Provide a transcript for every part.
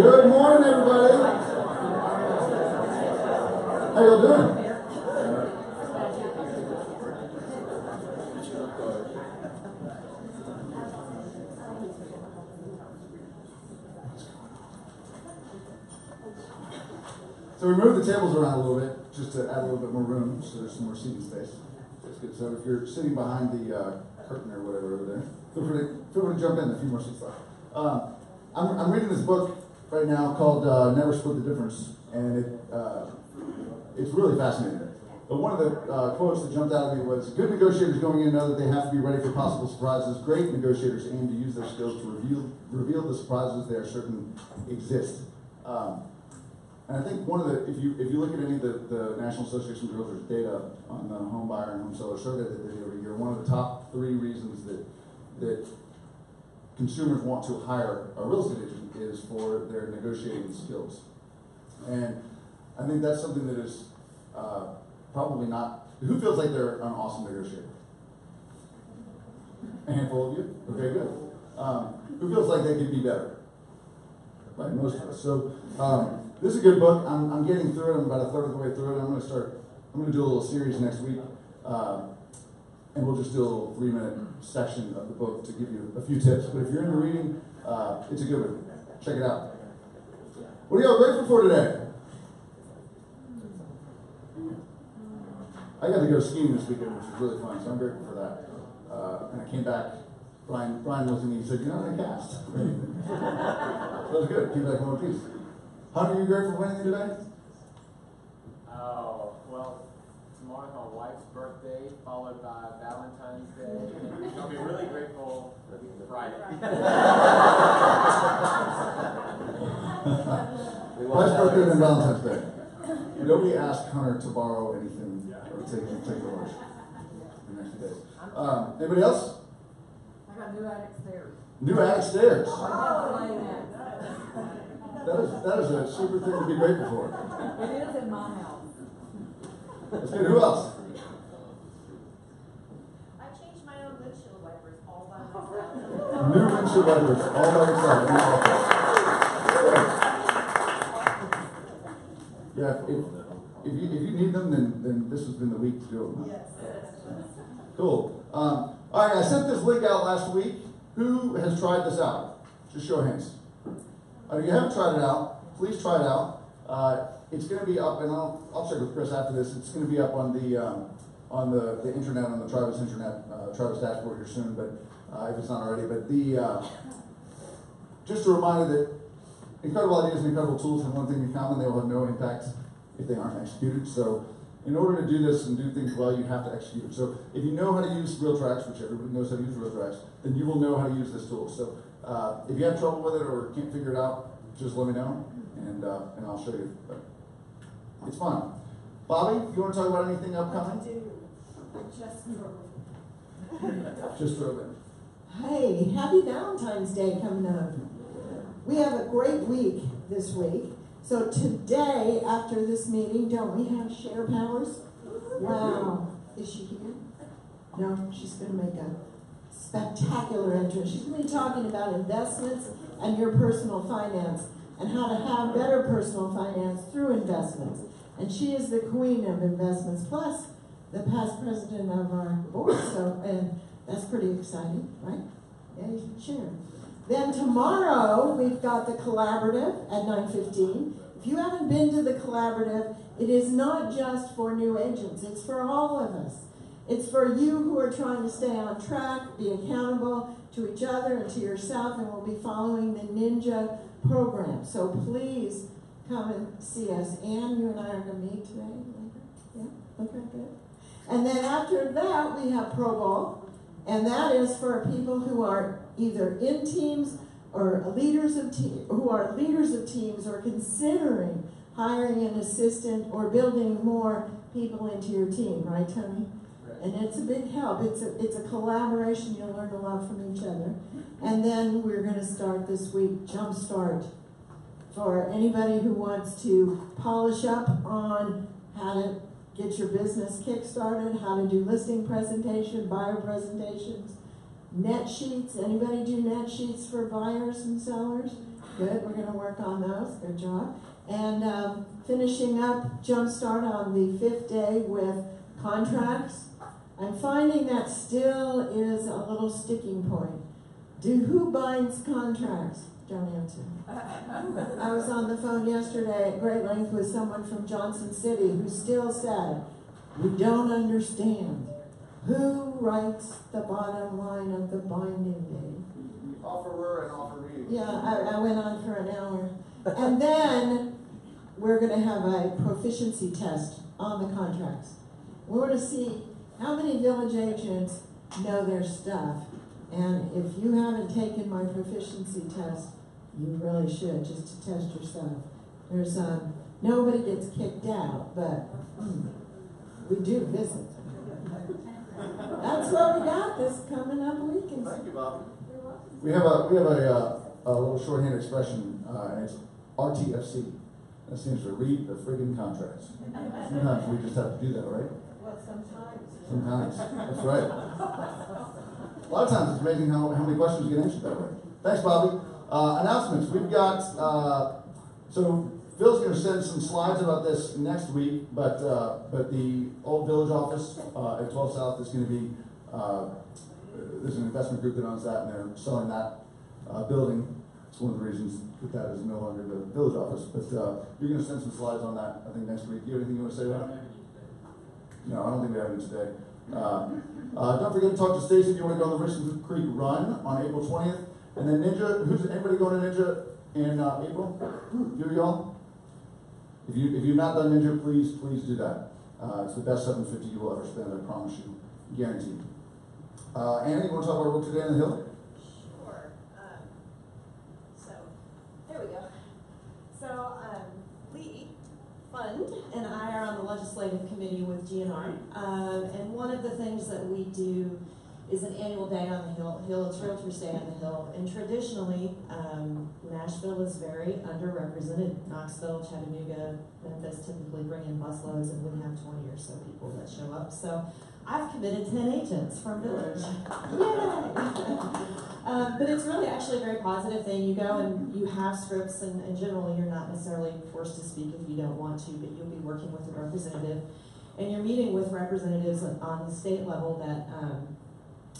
Good morning, everybody. How y'all doing? So we moved the tables around a little bit just to add a little bit more room, so there's some more seating space. That's good. So if you're sitting behind the curtain or whatever over there, feel free to jump in. A few more seats left. I'm reading this book right now called Never Split the Difference, and it's really fascinating. But one of the quotes that jumped out at me was, "Good negotiators going in know that they have to be ready for possible surprises. Great negotiators aim to use their skills to reveal the surprises they are certain exist." And I think one of the, if you look at any of the National Association of Realtors data on the home buyer and home seller survey that they do every year, one of the top 3 reasons that consumers want to hire a real estate agent is for their negotiating skills. And I think that's something that is probably not, who feels like they're an awesome negotiator? A handful of you? Okay, good. Who feels like they could be better? Right, most of us. So this is a good book. I'm getting through it. I'm about a third of the way through it. I'm going to do a little series next week. And we'll just do a little 3-minute section of the book to give you a few tips. But if you're into reading, it's a good one. Check it out. What are y'all grateful for today? I got to go skiing this weekend, which was really fun, so I'm grateful for that. And I came back. Brian was in me. He said, "You're not in the cast." So that was good. Came back in one piece. Hunter, are you grateful for anything today? Oh, well, tomorrow's my wife's birthday, followed by Valentine's Day. I'll be really grateful for Friday. Wife's birthday and Valentine's Day. Nobody asked Hunter to borrow anything or take the lunch in the next few days. Anybody else? I got new attic stairs. New attic stairs. Oh. That is a super thing to be grateful for. It is in my house. That's good. Who else? I changed my own windshield wipers all by myself. New windshield wipers all by yourself. Yeah, if you need them, then this has been the week to do them. Yes. Cool. All right, I sent this link out last week. Who has tried this out? Just show of hands. If you haven't tried it out, please try it out. It's going to be up, and I'll check with Chris after this. It's going to be up on the internet, on the Travis internet, Travis dashboard here soon. But if it's not already, but just a reminder that incredible ideas and incredible tools have one thing in common: they will have no impact if they aren't executed. So, in order to do this and do things well, you have to execute. So, if you know how to use RealTrax, which everybody knows how to use RealTrax, then you will know how to use this tool. So, if you have trouble with it or can't figure it out, just let me know, and I'll show you. But it's fun. Bobby, you want to talk about anything upcoming? I do. I Just drove in. Hey, happy Valentine's Day coming up. We have a great week this week. So today, after this meeting, don't we have Share Powers? Wow. Is she here? No, she's going to make a spectacular entrance. She's going to be talking about investments and your personal finance and how to have better personal finance through investments. And she is the queen of investments, plus the past president of our board. So, and that's pretty exciting, right? Yeah, you should share. Then tomorrow, we've got the Collaborative at 9:15. If you haven't been to the Collaborative, it is not just for new agents. It's for all of us. It's for you who are trying to stay on track, be accountable to each other and to yourself, and we'll be following the Ninja program. So please come and see us. Anne, you and I are going to meet today later. Yeah? Okay, good. And then after that, we have Pro Bowl, and that is for people who are either in teams or leaders of who are leaders of teams or considering hiring an assistant or building more people into your team, right, Tony? And it's a big help. It's a collaboration. You'll learn a lot from each other. And then we're going to start this week, Jumpstart, for anybody who wants to polish up on how to get your business kick-started, how to do listing presentation, buyer presentations, net sheets. Anybody do net sheets for buyers and sellers? Good, we're gonna work on those, good job. And finishing up Jumpstart on the 5th day with contracts. I'm finding that still is a little sticking point. Who binds contracts? Don't answer. I was on the phone yesterday at great length with someone from Johnson City who still said, we don't understand. Who writes the bottom line of the binding date? Offerer and offeree. Yeah, I went on for an hour. And then we're going to have a proficiency test on the contracts. We're going to see how many village agents know their stuff. And if you haven't taken my proficiency test, you really should, just to test yourself. There's nobody gets kicked out, but we do visit. That's what we got this coming up weekend. Thank you, Bob. We have a little shorthand expression, and it's RTFC. That stands for read the friggin' contracts. Sometimes we just have to do that, right? Well, sometimes. Sometimes. That's right. A lot of times it's amazing how many questions get answered that way. Thanks, Bobby. Announcements. We've got, so Phil's going to send some slides about this next week, but the old village office at 12 South is going to be, there's an investment group that owns that, and they're selling that building. It's one of the reasons that is no longer the village office. But you're going to send some slides on that, I think, next week. Do you have anything you want to say about it? No, I don't think we have it today. Don't forget to talk to Stacy if you want to go on the Richland Creek Run on April 20th. And then Ninja, anybody going to Ninja in April? Do y'all? If you've not done Ninja, please do that. It's the best $750 you will ever spend, I promise you. Guaranteed. Annie, you want to talk about work today on the Hill? Sure. So, there we go. So, Lee Fund and I are on the legislative committee with GNR. And one of the things that we do is an annual day on the Hill. It's Realtors Day on the Hill. And traditionally, Nashville is very underrepresented. Knoxville, Chattanooga, Memphis typically bring in busloads, and we have 20 or so people that show up. So I've committed 10 agents from Village. Yay! But it's really actually a very positive thing. You go and you have scripts, and generally you're not necessarily forced to speak if you don't want to, but you'll be working with a representative. And you're meeting with representatives on the state level that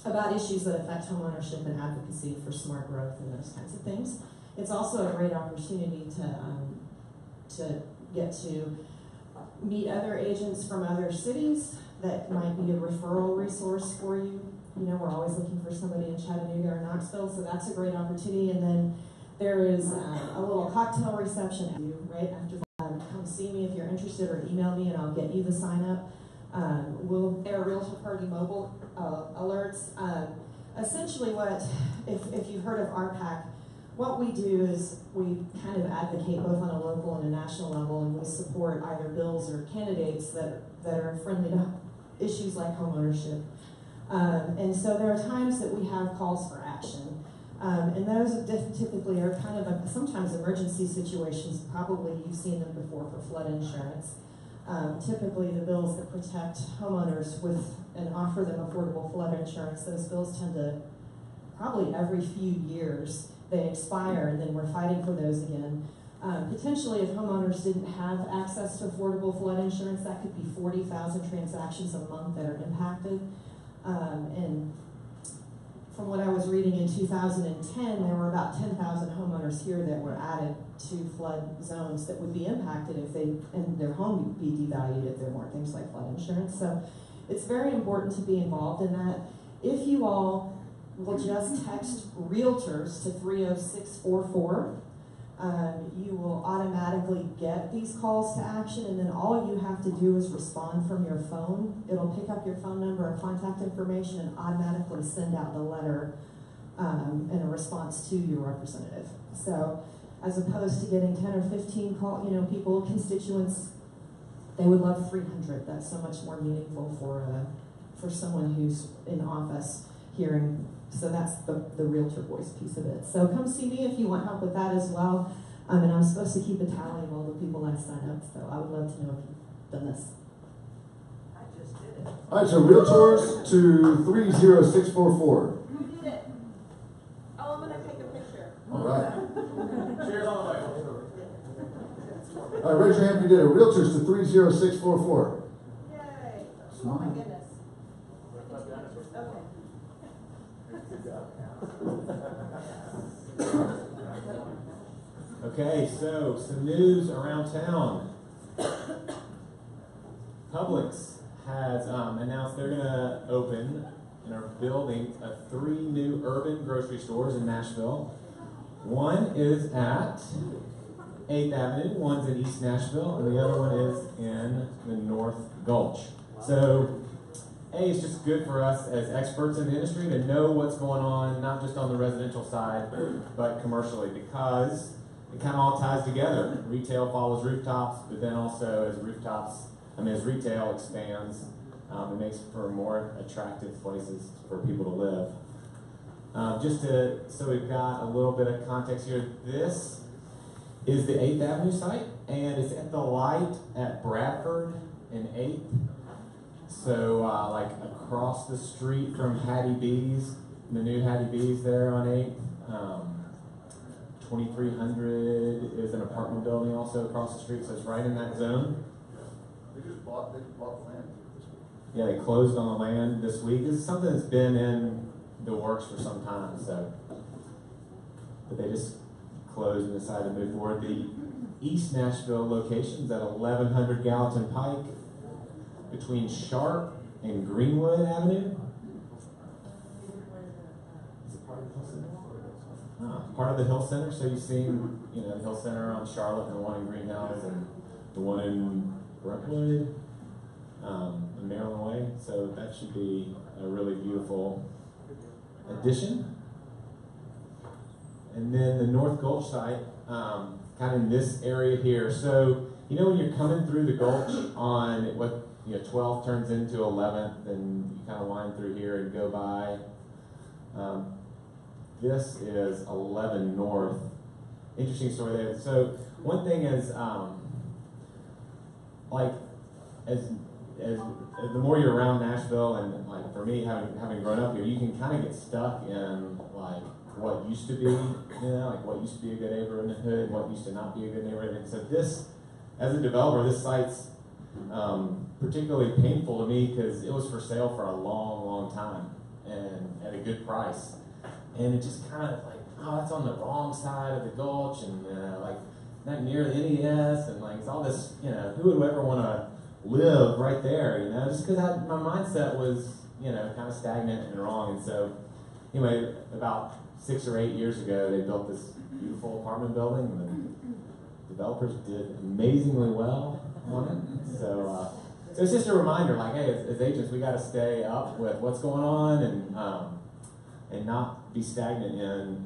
about issues that affect homeownership and advocacy for smart growth and those kinds of things. It's also a great opportunity to get to meet other agents from other cities that might be a referral resource for you. You know, we're always looking for somebody in Chattanooga or Knoxville, so that's a great opportunity. And then there is a little cocktail reception right after. Come see me if you're interested, or email me and I'll get you the sign up. We'll air Realtor Party mobile alerts. Essentially if you've heard of RPAC, what we do is we kind of advocate both on a local and a national level, and we support either bills or candidates that are friendly to issues like homeownership. And so there are times that we have calls for action. And those typically are kind of sometimes emergency situations. Probably you've seen them before for flood insurance. Typically the bills that protect homeowners with and offer them affordable flood insurance, those bills tend to, probably every few years, they expire, and then we're fighting for those again. Potentially, if homeowners didn't have access to affordable flood insurance, that could be 40,000 transactions a month that are impacted. And from what I was reading in 2010, there were about 10,000 homeowners here that were added to flood zones that would be impacted if their home would be devalued if there weren't things like flood insurance. So it's very important to be involved in that. If you all will just text Realtors to 30644, you will automatically get these calls to action, and then all you have to do is respond from your phone. It'll pick up your phone number and contact information and automatically send out the letter in a response to your representative. So as opposed to getting 10 or 15 people, constituents, they would love 300. That's so much more meaningful for someone who's in office hearing. So that's the Realtor voice piece of it. So come see me if you want help with that as well. And I'm supposed to keep a tally of all the people I sign up, so I would love to know if you've done this. I just did it. All right, so Realtors to 30644. You did it. Oh, I'm going to take a picture. All right. All right, raise your hand if you did it. Realtors to 30644. Yay. Oh Smile. my goodness. Okay. Okay, so some news around town. Publix has announced they're going to open and are building 3 new urban grocery stores in Nashville. One is at 8th Avenue, one's in East Nashville, and the other one is in the North Gulch. So, it's just good for us as experts in the industry to know what's going on, not just on the residential side, but commercially, because it kind of all ties together. Retail follows rooftops, but then also as retail expands, it makes for more attractive places for people to live. So we've got a little bit of context here. This is the 8th Avenue site, and it's at the light at Bradford and 8th. So, like across the street from Hattie B's, the new Hattie B's there on 8th. 2300 is an apartment building also across the street, so it's right in that zone. They just bought land. Yeah, they closed on the land this week. This is something that's been in the works for some time, so. But they just closed and decided to move forward. The East Nashville location's at 1100 Gallatin Pike between Sharp and Greenwood Avenue. Is it part of the Hill Center? Part of the Hill Center. So you've seen, the Hill Center on Charlotte and the one in Green Hills and the one in Brentwood, in Maryland Way. So that should be a really beautiful addition. And then the North Gulch site, kind of in this area here. So, when you're coming through the Gulch on what 12th turns into 11th, and you kind of wind through here and go by. This is 11 North. Interesting story there. So one thing is, as the more you're around Nashville, and like for me, having grown up here, you can kind of get stuck in like what used to be, like what used to be a good neighborhood, what used to not be a good neighborhood. And so this, as a developer, this site's particularly painful to me because it was for sale for a long, long time and at a good price. And it just kind of like, oh, that's on the wrong side of the Gulch, and like not near the NES, and like it's all this, who would ever want to live right there, just because my mindset was, kind of stagnant and wrong. And so, anyway, about 6 or 8 years ago, they built this beautiful apartment building, and the developers did amazingly well on it. So it's just a reminder, like, hey, as agents, we got to stay up with what's going on and not be stagnant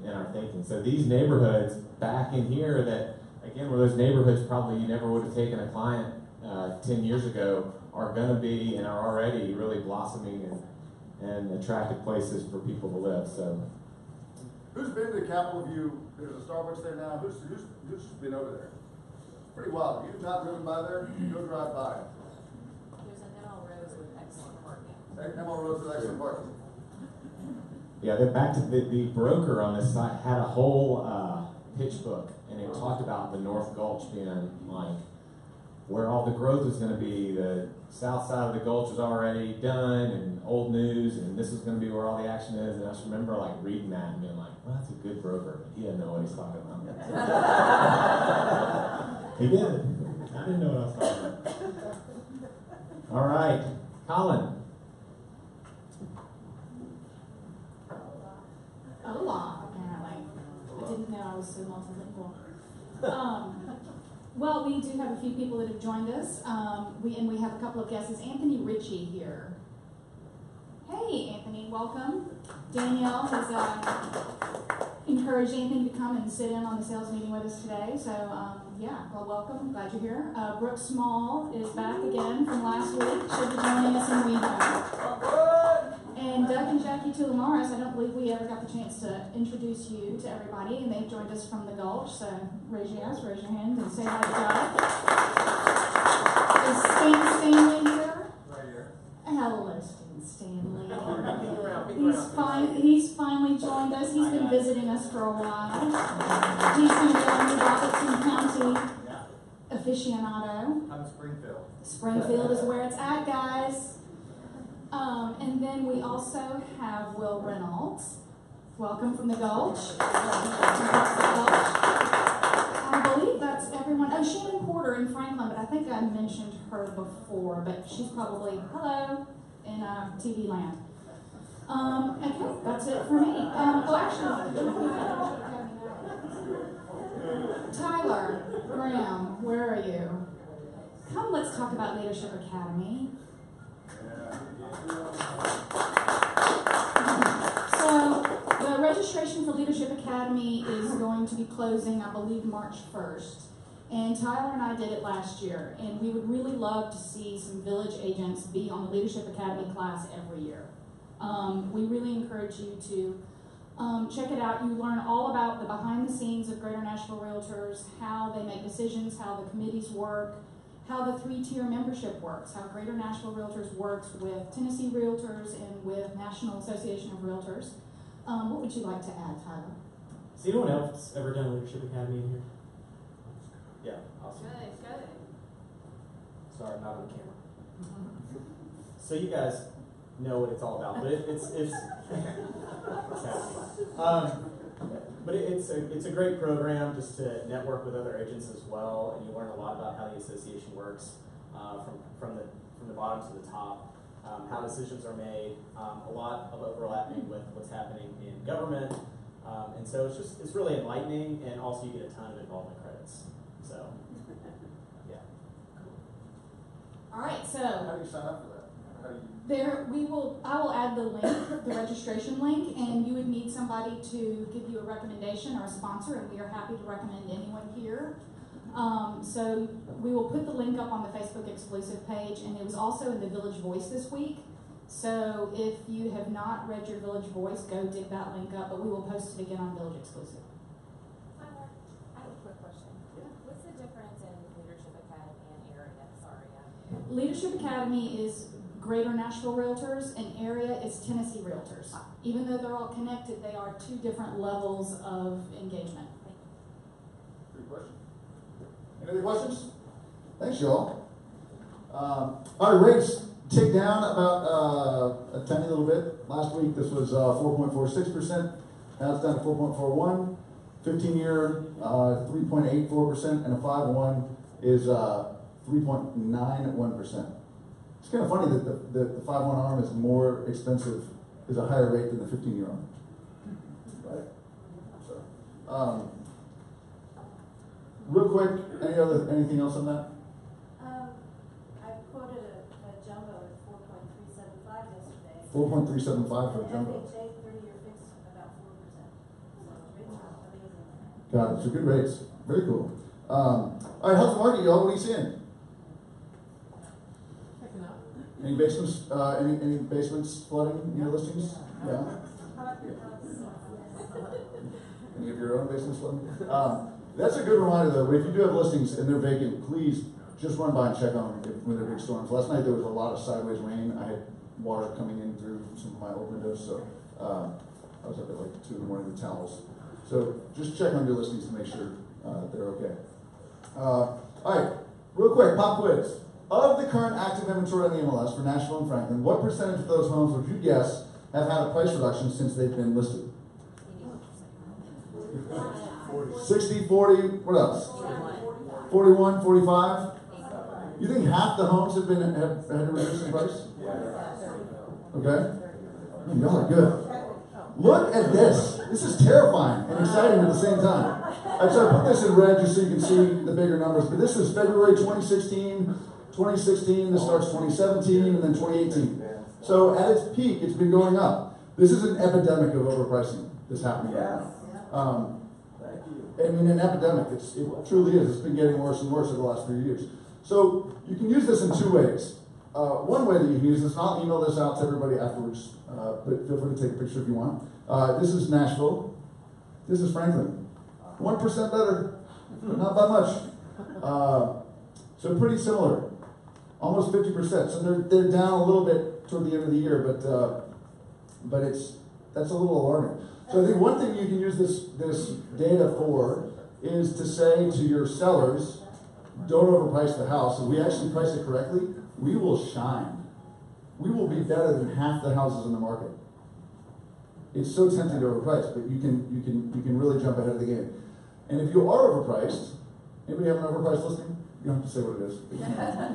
in our thinking. So these neighborhoods back in here that, again, were those neighborhoods probably you never would have taken a client 10 years ago, are going to be and are already really blossoming and attractive places for people to live. So, who's been to Capitol View? There's a Starbucks there now. Who's been over there? Pretty wild. If you've not driven by there, go drive by. There's an ML Rose with excellent parking. ML Rose with excellent parking. Yeah, then back to the broker on this site had a whole pitch book, and it talked about the North Gulch being like where all the growth was going to be. The south side of the Gulch was already done and old news, and this was going to be where all the action is. And I just remember like reading that and being like, well, that's a good broker, but he didn't know what he's talking about. He did. I didn't know what I was talking about. All right, Colin. Hola, apparently. I didn't know I was so multilingual. Well, we do have a few people that have joined us. We have a couple of guests. Is Anthony Ritchie here? Hey, Anthony, welcome. Danielle has encouraged Anthony to come and sit in on the sales meeting with us today. So, yeah, well, welcome. I'm glad you're here. Brooke Small is back again from last week. She'll be joining us in week. And Doug and Jackie Tulamaris, I don't believe we ever got the chance to introduce you to everybody, and they've joined us from the Gulch, so raise your hand, and say hi to Doug. Is Stan Stanley here? Right here. Hello, Stan Stanley. Peek around. He's finally joined us. He's been visiting us for a while. He's going to be on the Robertson County aficionado. I'm Springfield. Springfield is where it's at, guys. And then we also have Will Reynolds. Welcome from the Gulch. I believe that's everyone. Oh, Shannon Porter in Franklin, but I think I mentioned her before, but she's probably, hello, in TV land. Okay, that's it for me. Tyler Graham, where are you? Come, let's talk about Leadership Academy. So, the registration for Leadership Academy is going to be closing, I believe, March 1st. And Tyler and I did it last year, and we would really love to see some village agents be on the Leadership Academy class every year. We really encourage you to check it out. You learn all about the behind the scenes of Greater Nashville Realtors, how they make decisions, how the committees work, how the 3-tier membership works, how Greater Nashville Realtors works with Tennessee Realtors and with National Association of Realtors. What would you like to add, Tyler? Has anyone else ever done Leadership Academy in here? Yeah, awesome. Good. Sorry, I'm not on camera. So you guys know what it's all about, but it's but it's a great program just to network with other agents as well, and you learn a lot about how the association works from the bottom to the top, how decisions are made, a lot of overlapping with what's happening in government, and so it's really enlightening, and also you get a ton of involvement credits. So yeah. All right, so How do you sign up for that? How do you? I will add the link, the registration link, and you would need somebody to give you a recommendation or a sponsor, and we are happy to recommend anyone here. So we will put the link up on the Facebook exclusive page, and it was also in the Village Voice this week. So if you have not read your Village Voice, go dig that link up, but we will post it again on Village Exclusive. I have a quick question. What's the difference in Leadership Academy and area? Sorry. Leadership Academy is Greater Nashville Realtors, and area is Tennessee Realtors. Even though they're all connected, they are 2 different levels of engagement. Good question. Any other questions? Thanks, y'all. Our rates ticked down about a tiny little bit. Last week this was 4.46%. Now it's down to 4.41. 15-year 3.84%, and a 5-1 is 3.91%. It's kind of funny that the 5-1 arm is more expensive, is a higher rate than the 15-year arm. Right? So, real quick, anything else on that? I quoted a jumbo at 4.375 yesterday. 4.375 for a jumbo. FHA 30-year fixed about 4%. So rates are amazing. Got it. So good rates. Very cool. All right, how's the market, y'all? What are you seeing? Any basements? Any basements flooding in your listings? Yeah. Any of your own basements flooding? That's a good reminder, though. If you do have listings and they're vacant, please just run by and check on them when they're big storms. Last night there was a lot of sideways rain. I had water coming in through some of my old windows, so I was up at like 2 in the morning with towels. So just check on your listings to make sure they're okay. All right, real quick, pop quiz. Of the current active inventory on the MLS for Nashville and Franklin, what percentage of those homes would you guess have had a price reduction since they've been listed? 60, 40, what else? 41, 45? You think half the homes have had a reduction in price? Okay. Y'all are good. Look at this. This is terrifying and exciting at the same time. All right, so I put this in red just so you can see the bigger numbers, but this is February 2016, this starts 2017, and then 2018. So at its peak, it's been going up. This is an epidemic of overpricing that's happening right now. I mean, an epidemic. It truly is. It's been getting worse and worse over the last few years. So you can use this in 2 ways. One way that you can use this, and I'll email this out to everybody afterwards, but feel free to take a picture if you want. This is Nashville. This is Franklin. 1% better, but not by much. So pretty similar. Almost 50%. So they're down a little bit toward the end of the year, but that's a little alarming. So I think one thing you can use this data for is to say to your sellers, don't overprice the house, if we actually price it correctly, we will shine. We will be better than half the houses in the market. It's so tempting to overprice, but you can really jump ahead of the game. And if you are overpriced, anybody have an overpriced listing? You don't have to say what it is.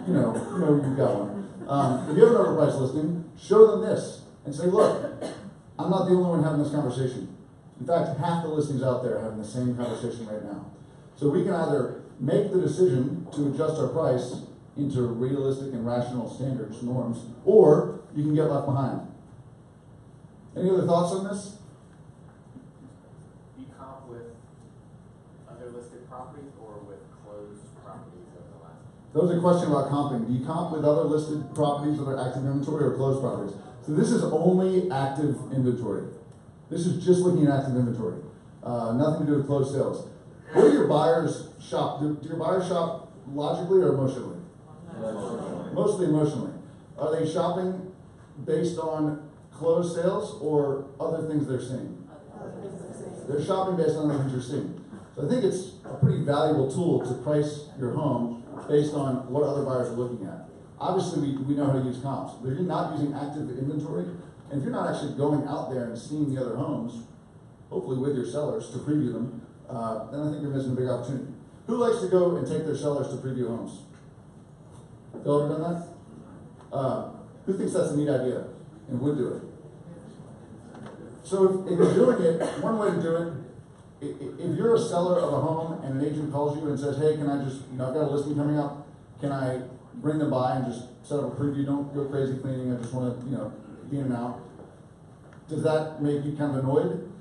You know you've got one. If you have an overpriced listing, show them this and say, look, I'm not the only one having this conversation. In fact, half the listings out there are having the same conversation right now. So we can either make the decision to adjust our price into realistic and rational standards, norms, or you can get left behind. Any other thoughts on this? Do you comp with other listed properties or with closed properties over the last? That was a question about comping. Do you comp with other listed properties that are active inventory or closed properties? So this is only active inventory. This is just looking at active inventory. Nothing to do with closed sales. What do your buyers shop? Do your buyers shop logically or emotionally? Mostly emotionally. Are they shopping based on closed sales or other things they're seeing? They're shopping based on other things they're seeing. So I think it's a pretty valuable tool to price your home based on what other buyers are looking at. Obviously, we know how to use comps. But if you're not using active inventory, and if you're not actually going out there and seeing the other homes, hopefully with your sellers to preview them, then I think you're missing a big opportunity. Who likes to go and take their sellers to preview homes? Y'all ever done that? Who thinks that's a neat idea and would do it? So if you're doing it, one way to do it, if you're a seller of a home and an agent calls you and says, hey, can I just, I've got a listing coming up, can I bring them by and just set up a preview, don't go crazy cleaning, I just want to, be in and out. Does that make you kind of annoyed?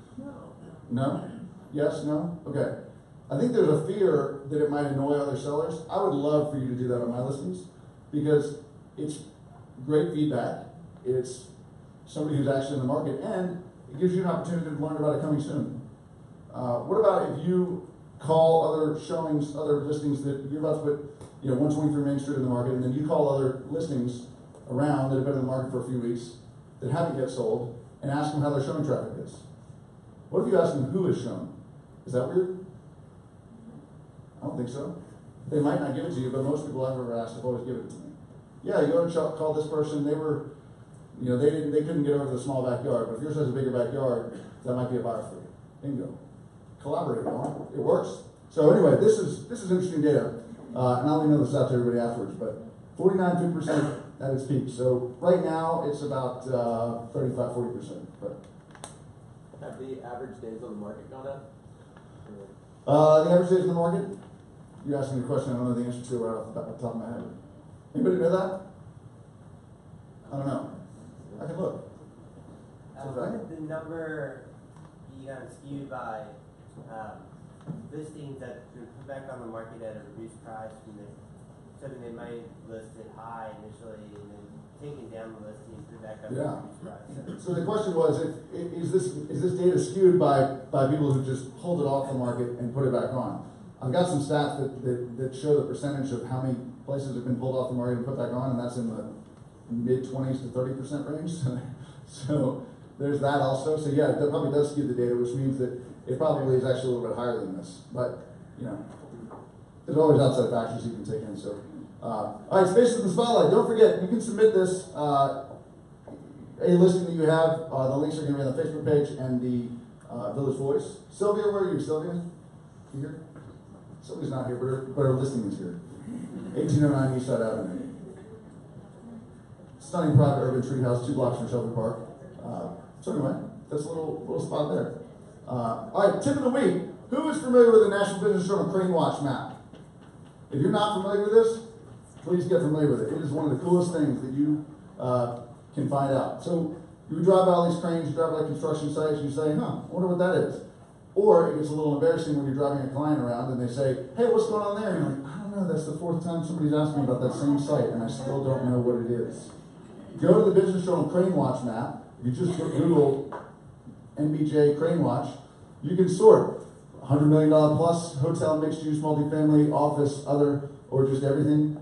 No? Yes? No? Okay. I think there's a fear that it might annoy other sellers. I would love for you to do that on my listings because it's great feedback. It's somebody who's actually in the market and it gives you an opportunity to learn about it coming soon. What about if you call other showings, other listings that you're about to put, 123 Main Street in the market, and then you call other listings around that have been in the market for a few weeks that haven't yet sold and ask them how their showing traffic is? What if you ask them who is shown? Is that weird? I don't think so. They might not give it to you, but most people I've ever asked have always given it to me. Yeah, you ought to call this person. They were, they couldn't get over the small backyard, but if yours has a bigger backyard, that might be a buyer for you. Bingo. Collaborate on it. It works. So anyway, this is interesting data, and I'll email this out to everybody afterwards. But 49% at its peak. So right now it's about 35-40%. But have the average days on the market gone up? the average days on the market. You're asking me a question I don't know the answer to right off the top of my head. Anybody know that? I don't know. I can look. Wouldn't the number be kind of skewed by listings that are put back on the market at a reduced price, so then they might list it high initially and then taking down the listing and put it back up at a reduced price? So the question was, is this data skewed by people who just pulled it off the market and put it back on? I've got some stats that show the percentage of how many places have been pulled off the market and put back on, and that's in the mid-20s to 30% range. So there's that also. So yeah, that probably does skew the data, which means that it probably is actually a little bit higher than this. But, there's always outside factors you can take in. So, all right, Spaces in the Spotlight. Don't forget, you can submit this, a listing that you have. The links are going to be on the Facebook page and the Village Voice. Sylvia, where are you, Sylvia? You here? Sylvia's not here, but her listing is here. 1809 Eastside Avenue. Stunning private urban treehouse, 2 blocks from Shelby Park. So anyway, that's a little spot there. All right, tip of the week. Who is familiar with the National Business Journal Crane Watch map? If you're not familiar with this, please get familiar with it. It is one of the coolest things that you can find out. So you drive by all these cranes, you drive by construction sites, and you say, I wonder what that is. Or it gets a little embarrassing when you're driving a client around and they say, hey, what's going on there? And you're like, I don't know, that's the 4th time somebody's asked me about that same site, and I still don't know what it is. Go to the Business Journal Crane Watch map. If you just Google NBJ Crane Watch, you can sort $100 million plus, hotel, mixed use, multifamily, office, other, or just everything.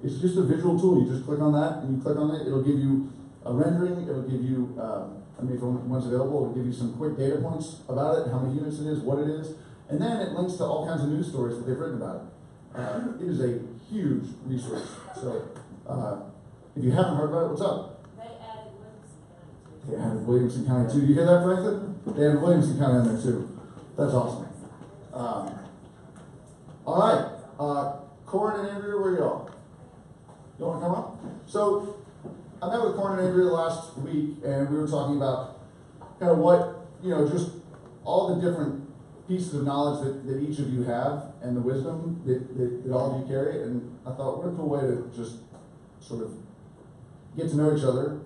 It's just a visual tool. You just click on that, and you click on it. It'll give you a rendering. It'll give you, if one's available, it'll give you some quick data points about it, how many units it is, what it is. And then it links to all kinds of news stories that they've written about it. It is a huge resource. So if you haven't heard about it, what's up? They added Williamson County too. They added Williamson County too. You hear that, Franklin? They added Williamson County in there too. That's awesome. All right. Corin and Andrea, where are y'all? You want to come up? So I met with Corin and Andrea last week, and we were talking about kind of what, just all the different pieces of knowledge that each of you have and the wisdom that all of you carry. And I thought, what a cool way to just sort of get to know each other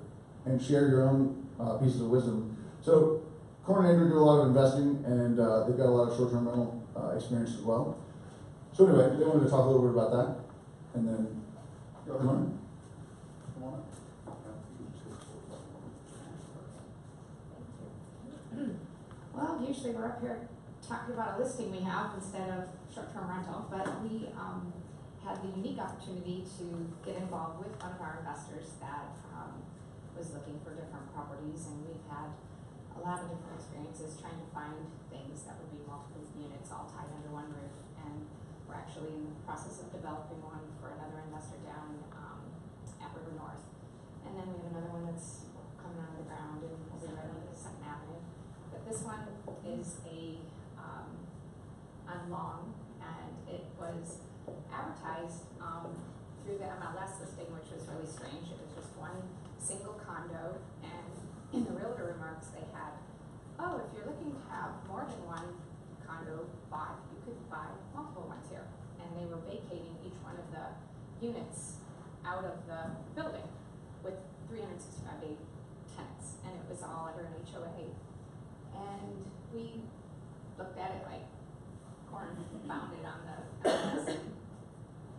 and share your own pieces of wisdom. So Corin and Andrea do a lot of investing, and they've got a lot of short-term rental experience as well. So anyway, they wanted to talk a little bit about that, and then come on. Well, usually we're up here talking about a listing we have instead of short-term rental, but we had the unique opportunity to get involved with one of our investors that was looking for different properties, and we've had a lot of different experiences trying to find things that would be multiple units all tied under one roof. And we're actually in the process of developing one for another investor down at River North. And then we have another one that's coming out of the ground and will be ready to 2nd Avenue. But this one is on Long, and it was advertised through the MLS listing, which was really strange. It was just one single condo, and in the realtor remarks they had, oh, if you're looking to have more than one condo bought, you could buy multiple ones here. And they were vacating each one of the units out of the building with 365-day tenants, and it was all under an HOA. And we looked at it like Corin found it on the MLS, and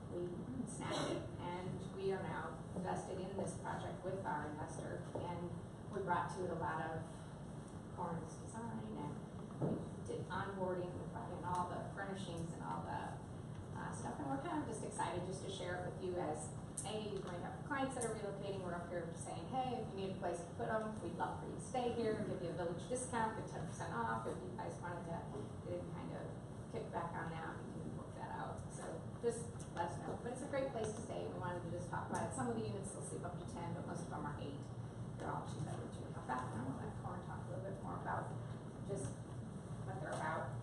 we snagged it, and we are now invested in this project with our investor, and we brought to it a lot of Corin's design, and we did onboarding, we brought in all the furnishings and all the stuff, and we're kind of just excited just to share it with you as you might have clients that are relocating. We're up here saying, hey, if you need a place to put them, we'd love for you to stay here, give you a village discount, get 10% off. If you guys wanted to get any kind of kickback on that, we can work that out. So just let us know. But it's a great place to stay. We wanted to just talk about it. Some of the units will sleep up to 10, but most of them are 8. They're all 2-bedroom, 2-bath. And I'm going to let Corin talk a little bit more about just what they're about.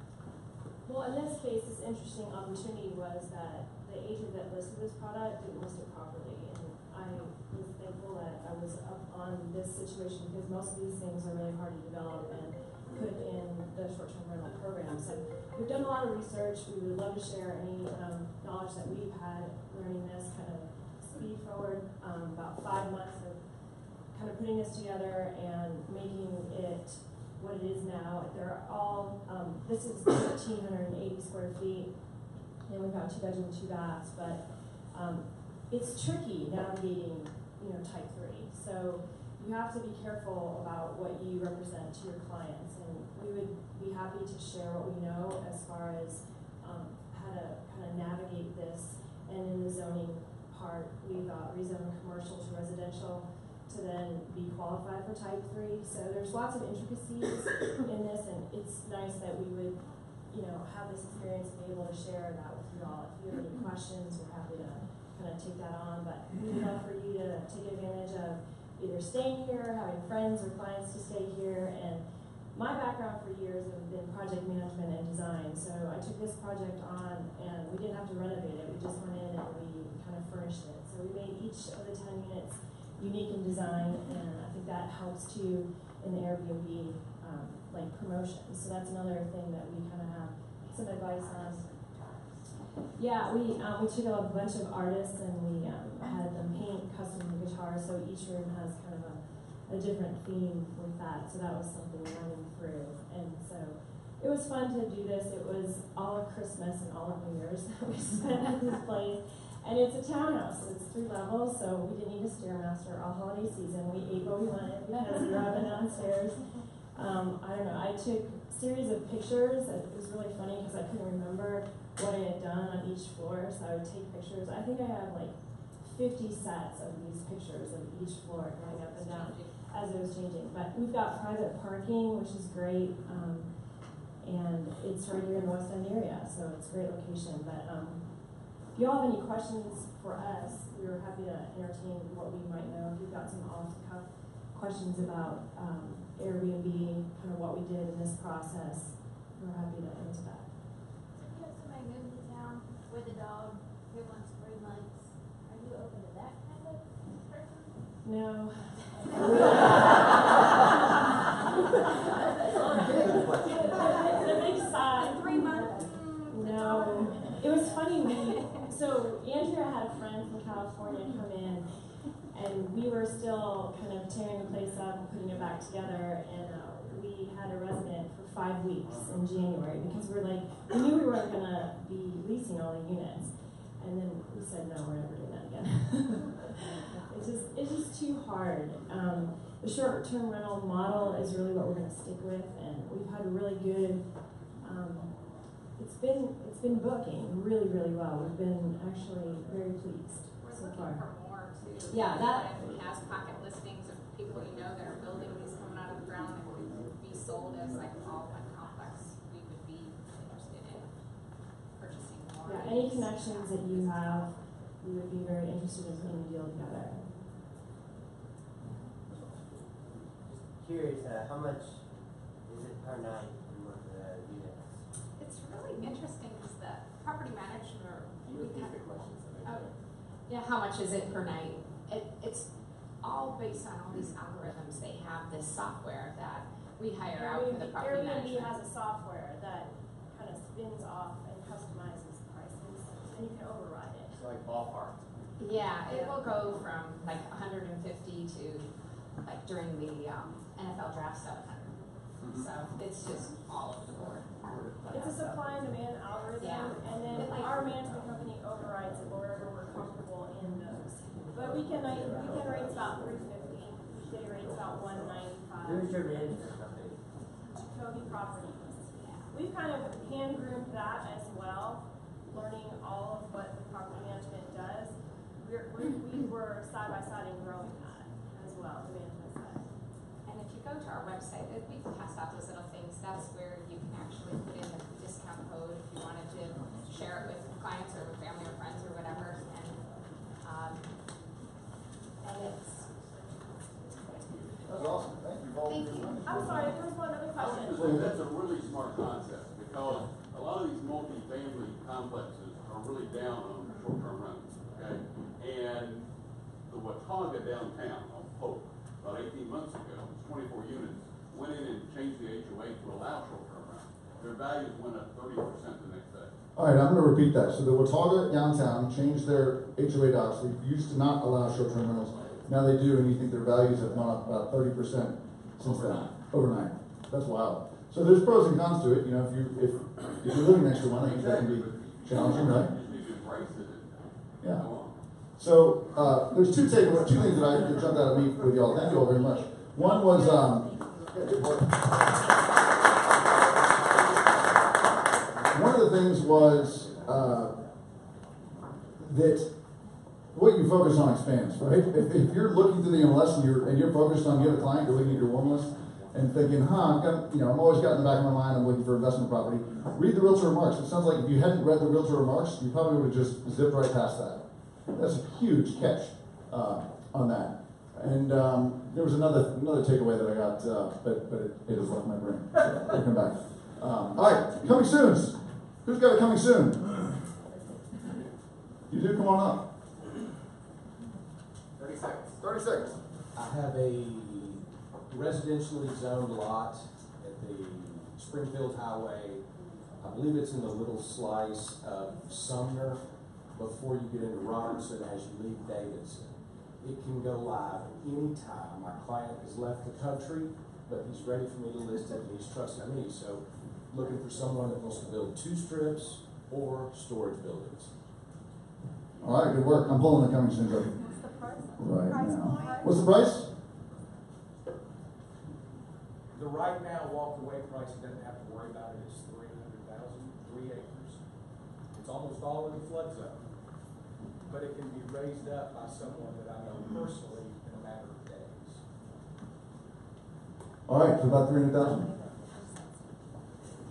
Well, in this case, this interesting opportunity was that the agent that listed this product didn't list it properly, and I was thankful that I was up on this situation because most of these things are really hard to develop and put in the short-term rental program. So we've done a lot of research. We would love to share any knowledge that we've had learning this, kind of speed forward about 5 months of kind of putting this together and making it what it is now. They're all, this is 1,380 square feet, and we've got 2 bedroom, 2 baths, but it's tricky navigating, type 3. So you have to be careful about what you represent to your clients, and we would be happy to share what we know as far as how to kind of navigate this. And in the zoning part, we've rezoned commercial to residential to then be qualified for type 3. So there's lots of intricacies in this, and it's nice that we would, have this experience and be able to share that with you all. If you have any questions, we're happy to kind of take that on. But we'd love for you to take advantage of either staying here, having friends or clients to stay here. And my background for years has been project management and design. So I took this project on, and we didn't have to renovate it. We just went in and we kind of furnished it. So we made each of the 10 units unique in design, and I think that helps too in the Airbnb promotion. So that's another thing that we kind of have some advice on. Yeah, we took a bunch of artists and we had them paint custom guitars, so each room has kind of a different theme with that. So that was something we're running through, and so it was fun to do this. It was all of Christmas and all of New Year's that we spent at this place. And it's a townhouse, so it's 3 levels, so we didn't need a Stairmaster all holiday season. We ate what we wanted because we were up and downstairs. I don't know, I took a series of pictures. It was really funny because I couldn't remember what I had done on each floor, so I would take pictures. I think I have like 50 sets of these pictures of each floor going up and down as it was changing. But we've got private parking, which is great, and it's right here in the West End area, so it's a great location. But if you all have any questions for us, we were happy to entertain what we might know. If you've got some off-the-cuff questions about Airbnb, kind of what we did in this process, we're happy to answer that. If you have somebody moving to town with a dog who wants 3 months, are you open to that kind of person? No. The big sigh. 3 months. No. It was funny, so Andrea had a friend from California come in, and we were still kind of tearing the place up and putting it back together, and we had a resident for 5 weeks in January, because we knew we weren't gonna be leasing all the units, and then we said, no, we're never doing that again. It's just too hard. The short-term rental model is really what we're gonna stick with, and we've had a really good, it's been booking really, really well. We've been actually very pleased We're so looking far. for more too. Yeah, that- If it has pocket listings of people you know that are building these coming out of the ground that would be sold as like all one complex, we would be interested in purchasing more. Yeah, of any these connections that you have, we would be very interested in putting a deal together. Curious, how much is it per night in one of the units? It's really interesting because the property manager. You repeat the questions. Yeah, how much is it per night? It's all based on all these algorithms. They have this software that we hire out for the property Airbnb management. has a software that kind of spins off and customizes prices, and you can override it. It's like ballpark. Yeah, it will go from like 150 to like during the NFL draft 700. So it's just all over the board. It's a supply and demand algorithm, Yeah. and then our management company overrides it wherever we're comfortable in those. But weekend rates about $350, weekday rates about $195. Who's your management company? Jacoby Properties. We've kind of hand groomed that as well, learning all of what the property management does. We were side by side and growing that as well, the management side. And if you go to our website, we can pass out those little things. That's where you can actually put in the discount code if you wanted to share it with clients or with family or friends or whatever. And it's. That's awesome. Thank you. Thank you. I'm sorry, there was one other question. That's a really smart concept, because a lot of these multi-family complexes are really down on short-term rentals, okay? And the Watauga downtown on Polk, about 18 months ago, it was 24 units, went in and changed the HOA to allow short-term rentals. Their values went up 30% the next day. All right, I'm going to repeat that. So the Watauga downtown changed their HOA docs. They used to not allow short-term rentals. Now they do, and you think their values have gone up about 30% since then. Overnight. That's wild. So there's pros and cons to it. You know, if you're living next to one, I think that can be challenging, right? Yeah. So there's two things that jumped out at me with y'all. Thank you all very much. One was one of the things was that what you focus on expands, right? If you're looking through the MLS and you're focused on, you have a client, you're looking at your warm list and thinking, I'm always got in the back of my mind, I'm looking for investment property. Read the realtor remarks. It sounds like if you hadn't read the realtor remarks, you probably would have just zipped right past that. That's a huge catch on that. And there was another takeaway that I got, but it has left my brain. So we'll come back. All right, coming soon. Who's got a coming soon? You do, come on up. 30 seconds. 30 seconds. I have a residentially zoned lot at the Springfield Highway. I believe it's in the little slice of Sumner before you get into Robertson as you leave Davidson. It can go live anytime. My client has left the country, but he's ready for me to list it, and he's trusting me. So looking for someone that wants to build 2 strips or storage buildings. All right, good work. I'm pulling the coming soon. What's the price? Right now. What's the price? The right now walk-away price, you don't have to worry about it, is $300,000, 3 acres. It's almost all in the flood zone, but it can be raised up by someone that I know personally in a matter of days. All right, so about 300,000.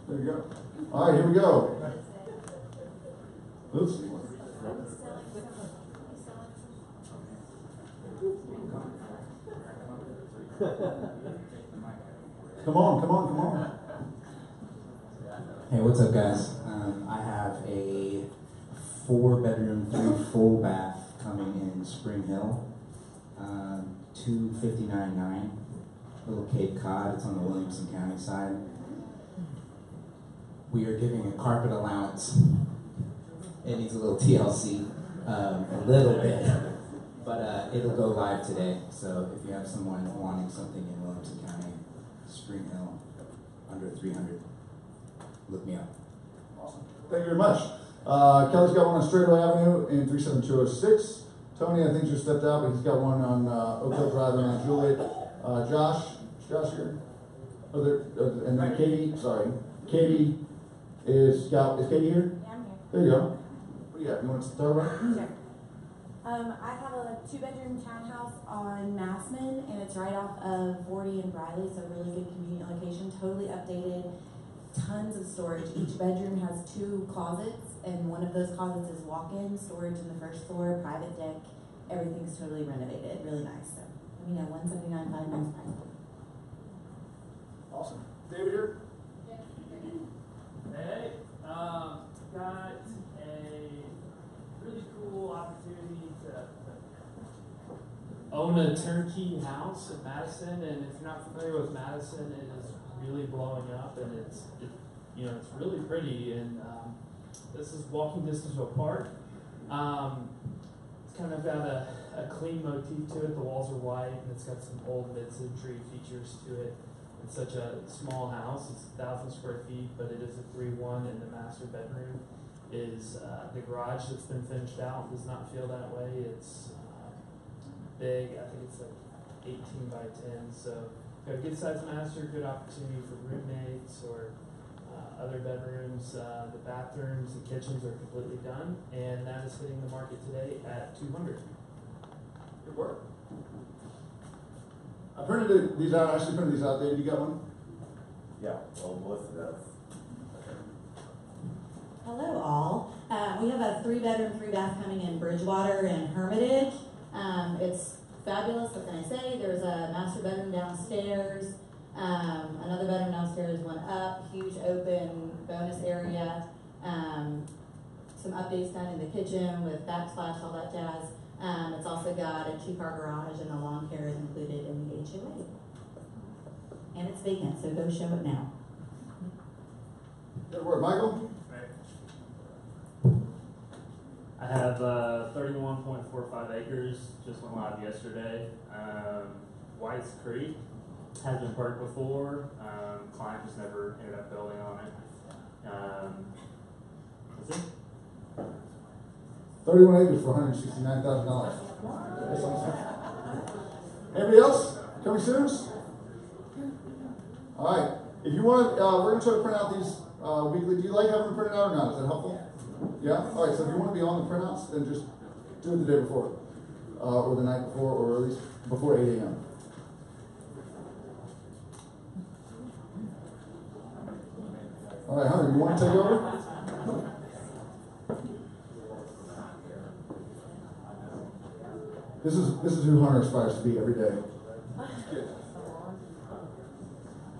There you go. All right, here we go. Oops. Come on. Hey, what's up, guys? I have a 4-bedroom, 3 full bath coming in Spring Hill, 259.9, Little Cape Cod. It's on the Williamson County side. We are giving a carpet allowance. It needs a little TLC, a little bit, but it'll go live today. So if you have someone wanting something in Williamson County, Spring Hill, under 300, look me up. Awesome. Thank you very much. Kelly's got one on Straightaway Avenue in 37206. Tony, I think, just stepped out, but he's got one on Oak Hill Drive and on Juliet. Josh here? Oh, and then Katie, sorry. Katie is Katie here? Yeah, I'm here. There you go. What do you got? You want to start about it? Sure. I have a 2-bedroom townhouse on Massman, and it's right off of 40 and Briley, so really good convenient location, totally updated, tons of storage. Each bedroom has 2 closets, and one of those closets is walk-in storage in the first floor, private deck. Everything's totally renovated, really nice. So let me know, $179.5 months price. Awesome. David here? Hey, got a really cool opportunity to own a turnkey house in Madison, and if you're not familiar with Madison, it is really blowing up, and it's really pretty, and this is walking distance to a park. It's kind of got a clean motif to it. The walls are white, and it's got some old mid-century features to it. It's such a small house. It's 1,000 square feet, but it is a 3-1, and the master bedroom is the garage that's been finished out. Does not feel that way. It's big. I think it's like 18 by 10. So got a good sized master, good opportunity for roommates or other bedrooms. The bathrooms and kitchens are completely done, and that is hitting the market today at $200. Good work. I printed these out. I actually printed these out. David, you got one? Yeah, well, Melissa does. Hello all. We have a 3-bedroom, 3-bath coming in Bridgewater and Hermitage. It's fabulous, what can I say? There's a master bedroom downstairs, another bedroom downstairs, one up, huge open bonus area, some updates done in the kitchen with backsplash, all that jazz. It's also got a 2-car garage, and the lawn care is included in the HOA. And it's vacant, so go show it now. Good work, Michael. I have 31.45 acres, just went live yesterday. White's Creek has been perked before. Client just never ended up building on it. That's it. 31 acres for $169,000. Anybody else? Coming soon? All right. If you want, we're going to try to print out these weekly. Do you like having them printed out or not? Is that helpful? Yeah? All right. So if you want to be on the printouts, then just do it the day before, or the night before, or at least before 8 a.m. All right, Hunter, you want to take over? This is who Hunter aspires to be every day.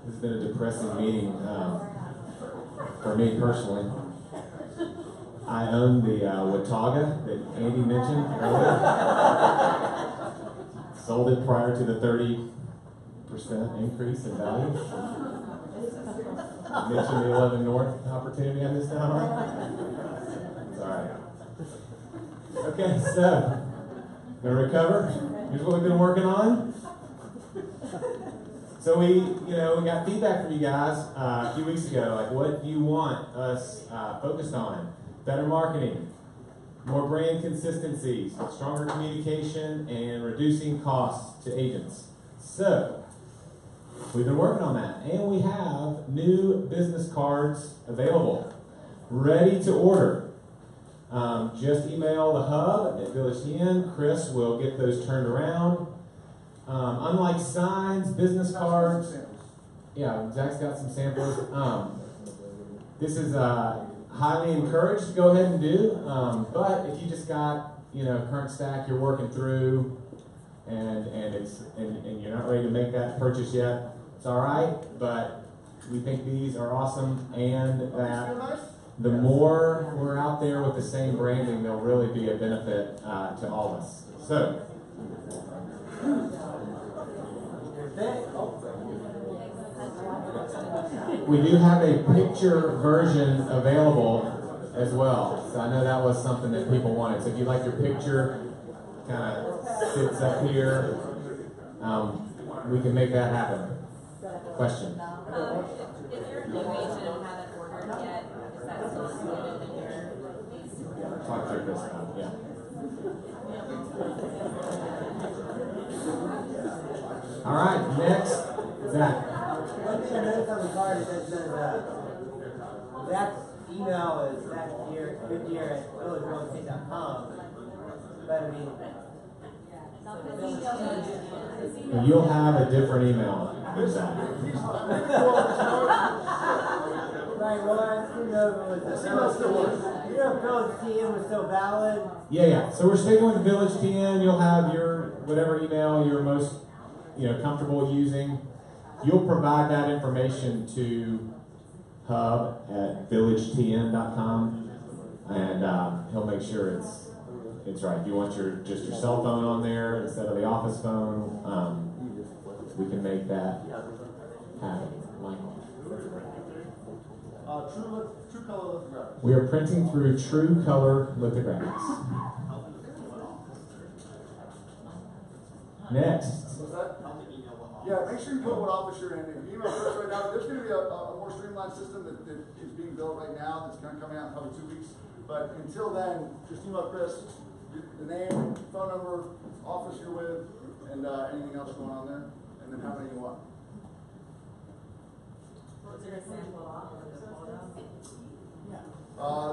It's been a depressing meeting for me personally. I own the Watauga that Andy mentioned earlier. Sold it prior to the 30% increase in value. Mentioned the 11 North opportunity on this now, right? It's all right. Okay, so gonna recover. Here's what we've been working on. So we got feedback from you guys a few weeks ago. Like, what do you want us focused on? Better marketing, more brand consistency, stronger communication, and reducing costs to agents. So we've been working on that, and we have new business cards available, ready to order. Just email the hub at Village Inn. Chris will get those turned around. Unlike signs, business cards. Yeah, Zach's got some samples. This is highly encouraged to go ahead and do. But if you just got current stack you're working through, and you're not ready to make that purchase yet, it's all right. But we think these are awesome, and that the more we're out there with the same branding, they'll really be a benefit to all of us. So. We do have a picture version available as well. So I know that was something that people wanted. So if you'd like your picture kind of sits up here, we can make that happen. Question? Is there a new agent and haven't ordered yet? Is that still included in your? Talk to Chris about, yeah. All right, next, Zach. One thing I noticed on the card is that says, Zach's email is zachgoodyear@villagerealestate.com. But I mean, You'll have a different email than Zach. Right, well, I didn't know if it was you know if Village TN was still valid. Yeah. So we're sticking with Village TN. You'll have your whatever email you're most comfortable using. You'll provide that information to Hub at villagetn.com, and he'll make sure it's right. If you want just your cell phone on there instead of the office phone, we can make that happen. Michael. True color lithographics. We are printing through True Color lithographics. Next. What's that? Yeah, make sure you put what office you're in. If you email Chris right now, there's going to be a more streamlined system that is being built right now that's going to come out in probably 2 weeks. But until then, just email Chris, the name, phone number, office you're with, and anything else going on there, and then how many you want. Was there a sample of the photo?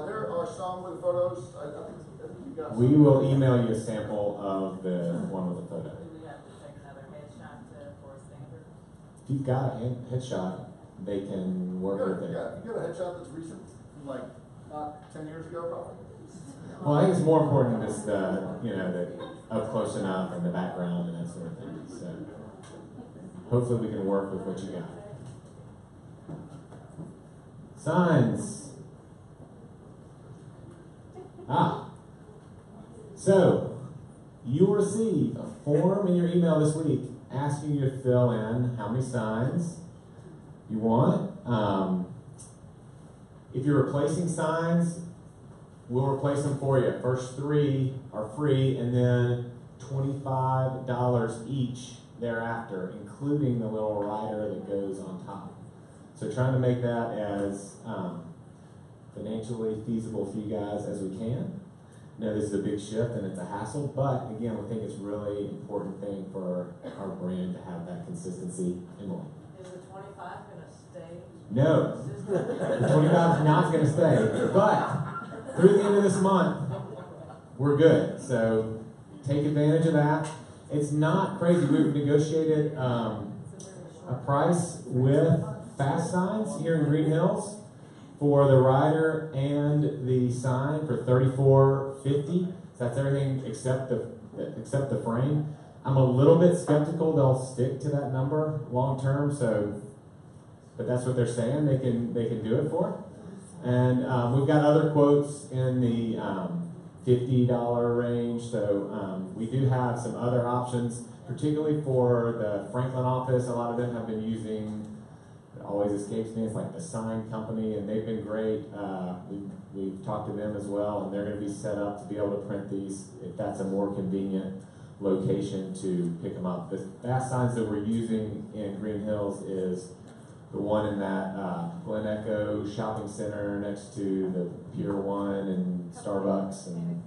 There are some with photos. I think you got some. We will email you a sample of the one with the photo. If you've got a headshot, they can work with it. Yeah, if you got a headshot that's recent, like not 10 years ago, probably. Well, I think it's more important just the up close enough and the background and that sort of thing. So hopefully we can work with what you got. Signs. So you will receive a form in your email this week asking you to fill in how many signs you want. If you're replacing signs, we'll replace them for you. First 3 are free, and then $25 each thereafter, including the little rider that goes on top. So trying to make that as financially feasible for you guys as we can. I know this is a big shift and it's a hassle, but again, we think it's a really important thing for our brand to have that consistency. Emily. Is the 25 going to stay? No, the 25 is not going to stay, but through the end of this month, we're good. So take advantage of that. It's not crazy. We've negotiated a price with Fast Signs here in Green Hills for the rider and the sign for $34.50. So that's everything except the frame. I'm a little bit skeptical they'll stick to that number long term. So, but that's what they're saying they can do it for. And we've got other quotes in the $50 range. So we do have some other options, particularly for the Franklin office. A lot of them have been using. It always escapes me. It's like the sign company, and they've been great. We've talked to them as well, and they're going to be set up to be able to print these if that's a more convenient location to pick them up. The fast signs that we're using in Green Hills is the one in that Glen Echo shopping center next to the Pier 1 and Starbucks, and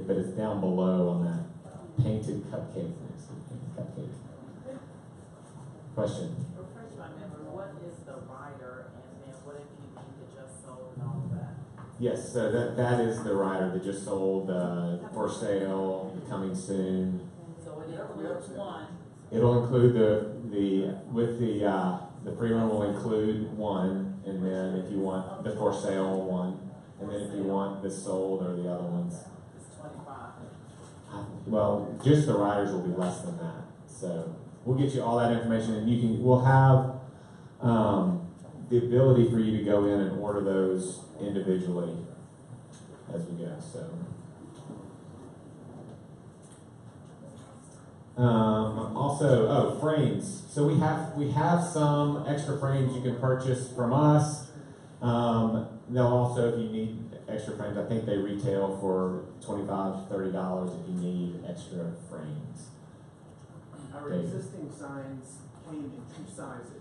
but it's down below on that painted cupcake next to the painted cupcake. Question? What is the rider, and then what if you need to just sold and all of that? Yes, so that is the rider that just sold, for sale, coming soon. So it includes one. It'll include the free one will include one, and then if you want the for sale one, and then if you want the sold or the other ones. It's 25. well, just the riders will be less than that. So we'll get you all that information, and we'll have the ability for you to go in and order those individually as we go. So. Also, frames. So we have some extra frames you can purchase from us. They'll also, if you need extra frames, I think they retail for $25 to $30 if you need extra frames. Our existing signs came in 2 sizes.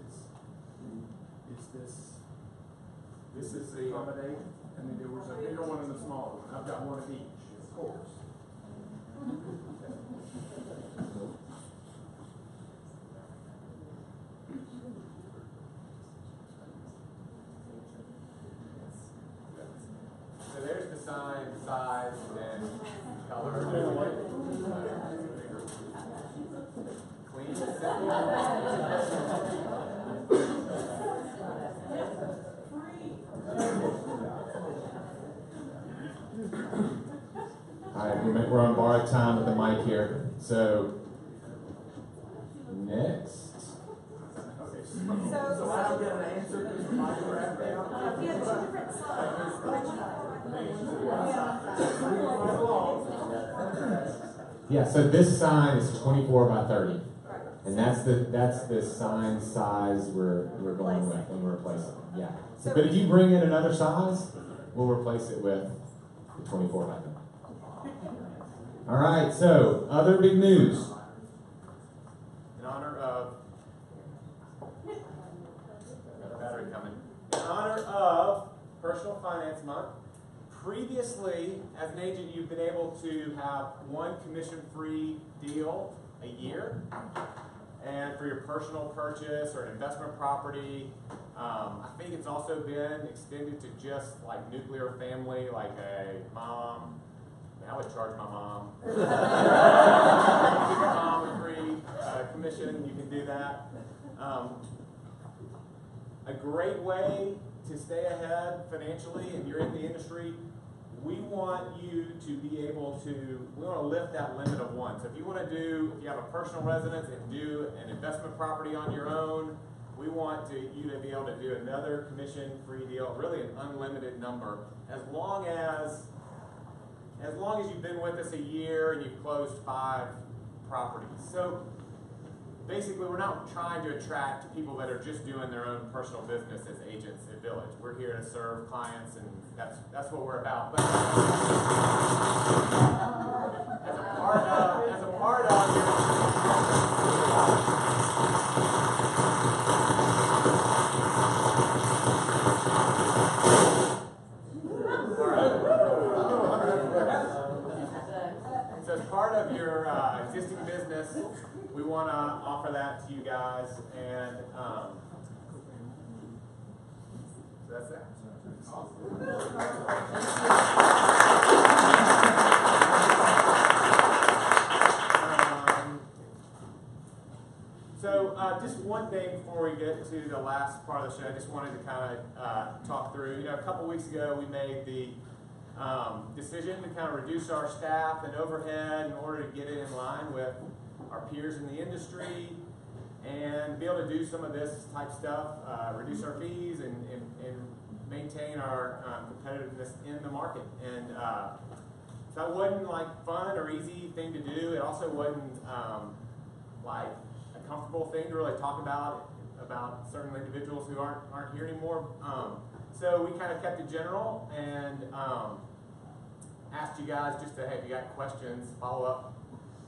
This is the accommodate. I mean, there was a bigger one and a smaller one. I've got one of each, of course. So there's the sign, size, and color. Clean, simple. All right, we're on borrowed time with the mic here. So, next. So I don't get an answer because the mic wrapped out? We have 2 different slides. Yeah, so this sign is 24 by 30. And that's the sign size we're going with when we're replacing it. Yeah. So, but if you bring in another size, we'll replace it with the 24 by 30. All right, so other big news. In honor of, got a battery coming. In honor of Personal Finance Month, previously, as an agent, you've been able to have 1 commission-free deal a year. And for your personal purchase or an investment property, I think it's also been extended to just like nuclear family, like a mom. I would charge my mom. Give your mom a free commission, you can do that. A great way to stay ahead financially, if you're in the industry, we want you to be able to, we want to lift that limit of 1. So if you want to do, if you have a personal residence and do an investment property on your own, we want you to be able to do another commission-free deal, really an unlimited number, as long as you've been with us a year and you've closed 5 properties. So basically, we're not trying to attract people that are just doing their own personal business as agents at Village. We're here to serve clients, and that's what we're about. But as a part of So as part of your existing business, we want to offer that to you guys, and so that's that. So just one thing before we get to the last part of the show, I just wanted to kind of talk through. You know, a couple weeks ago we made the decision to kind of reduce our staff and overhead in order to get it in line with our peers in the industry and be able to do some of this type stuff, reduce our fees and maintain our competitiveness in the market. And so that wasn't like fun or easy thing to do. It also wasn't like a comfortable thing to really talk about certain individuals who aren't here anymore. So we kind of kept it general and asked you guys just to, hey, if you got questions, follow up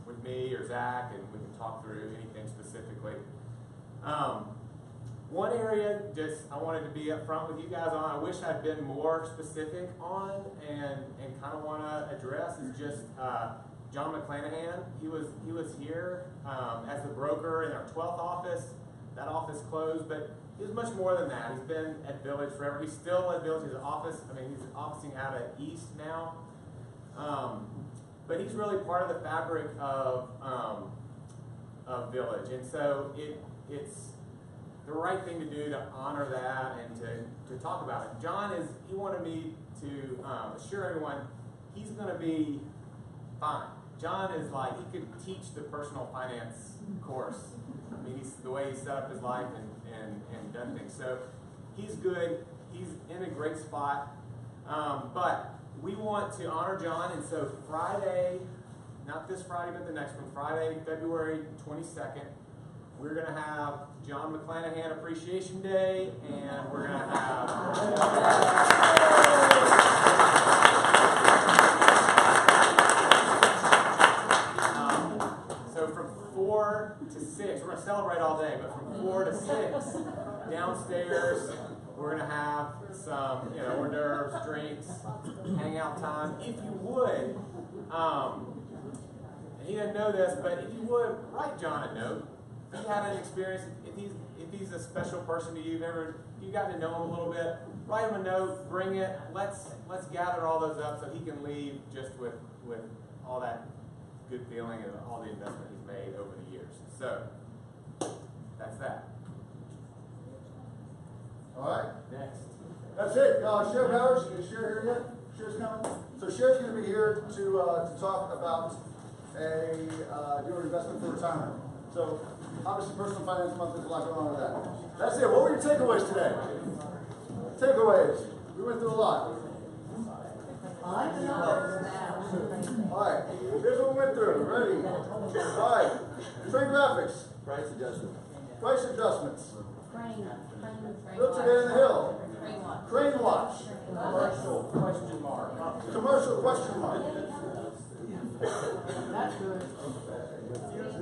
with me or Zach, and we can talk through anything specifically. One area just I wanted to be upfront with you guys on, I wish I'd been more specific on and kind of want to address is just John McClanahan. He was here as the broker in our 12th office. That office closed, but he was much more than that. He's been at Village forever. He's still at Village. He's officing out at East now. But he's really part of the fabric of Village, and so it's the right thing to do to honor that and to talk about it. John he wanted me to assure everyone he's going to be fine. John is like, he could teach the personal finance course. I mean, he's the way he set up his life and done things. So he's good. He's in a great spot. But we want to honor John, and so Friday, not this Friday, but the next one, Friday, February 22nd, we're going to have John McClanahan Appreciation Day, and we're going to have... So from 4 to 6, we're going to celebrate all day, but from 4 to 6, downstairs, we're going to have some, hors d'oeuvres, drinks, hangout time. If you would, and he doesn't know this, but if you would, write John a note. If you had an experience, if he's a special person to you, you got to know him a little bit, write him a note, bring it, let's gather all those up so he can leave just with all that good feeling and all the investment he's made over the years. So, that's that. All right. Next. That's it. Sheriff Powers, is Sheriff here yet? Sheriff's coming. So Sheriff's going to be here to talk about your investment for retirement. So obviously Personal Finance Month, there's a lot going on with that. That's it. What were your takeaways today? Takeaways. We went through a lot. All right. Here's what we went through. Ready? All right. Trade graphics. Price adjustment. Price adjustments. Realtor Day in the Hill. Crane watch. Commercial question mark. Commercial question mark. That's good.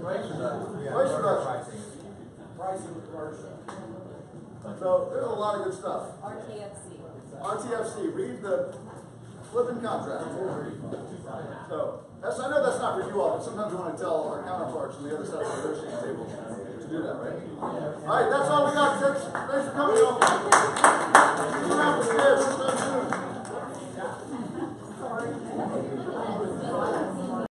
Price reduction. Pricing commercial. So there's a lot of good stuff. RTFC. Read the flipping contract. So I know that's not for you all, but sometimes we want to tell our counterparts on the other side of the negotiating table to do that, right? All right, that's all we got, kids. Thanks for coming.